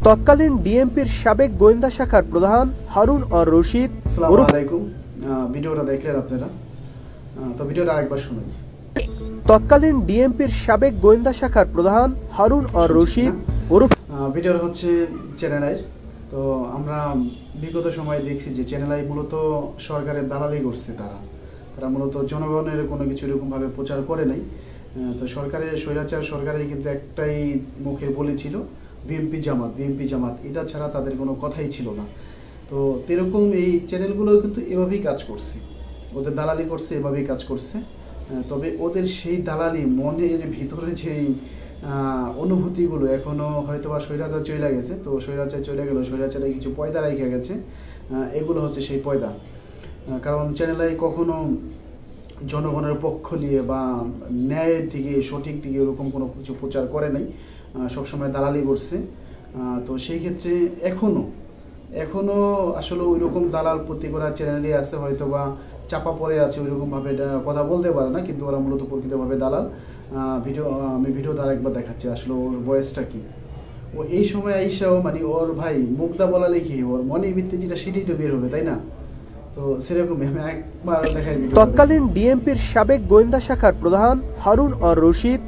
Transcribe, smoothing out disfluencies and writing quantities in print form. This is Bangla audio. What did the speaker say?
তৎকালীন ডিএমপির সাবেক গোয়েন্দা শাখার প্রধান হারুন আর রশিদ। আসসালামু আলাইকুম। ভিডিওটা দেখলেন আপনারা, তো ভিডিওটা আরেকবার শুনুন। তৎকালীন ডিএমপির সাবেক গোয়েন্দা শাখার প্রধান হারুন আর রশিদ ভিডিওটা হচ্ছে চ্যানেল আই। তো আমরা বিগত সময়ে দেখছি যে চ্যানেল আই মূলত সরকারের দালালি করছে। তারা মূলত জনগণের কোনো কিছু এরকমভাবে প্রচার করে নাই। তো সরকারের স্বৈরাচার সরকারের কিন্তু একটাই মুখে বলেছিল বিএমপি জামাত, এটা ছাড়া তাদের কোনো কথাই ছিল না। তো এরকম এই চ্যানেলগুলো কিন্তু এভাবেই কাজ করছে, ওদের দালালি করছে, এভাবেই কাজ করছে। তবে ওদের সেই দালালি মনের ভিতরে যেই অনুভূতিগুলো এখনও হয়তো বা স্বৈরাচার চলে গেছে। তো স্বৈরাচার চলে গেল, স্বৈরাচারে কিছু পয়দা রেখে গেছে, এগুলো হচ্ছে সেই পয়দা। কারণ চ্যানেলাই কখনো জনগণের পক্ষ নিয়ে বা ন্যায়ের দিকে, সঠিক দিকে এরকম কোনো কিছু প্রচার করে নাই, সবসময় দালালি করছে। তো সেই ক্ষেত্রে এখনও আসলে ওই রকম দালাল প্রতি করা চ্যানেলই আছে, হয়তো বা চাপা পড়ে আছে, ওইরকমভাবে কথা বলতে পারে না, কিন্তু ওরা মূলত প্রকৃতভাবে দালাল। আমি ভিডিওটা আরেকবার দেখাচ্ছি আসলে ওর বয়সটা কি। ও এই সময় আইসাও মানে ওর ভাই মুখটা বলালে কি ওর মনের ভিত্তি যেটা সেটাই তো বের হবে, তাই না? তো সেরকমই আমি একবার দেখাই। তৎকালীন ডিএমপির সাবেক গোয়েন্দা শাখার প্রধান হারুন আর রশিদ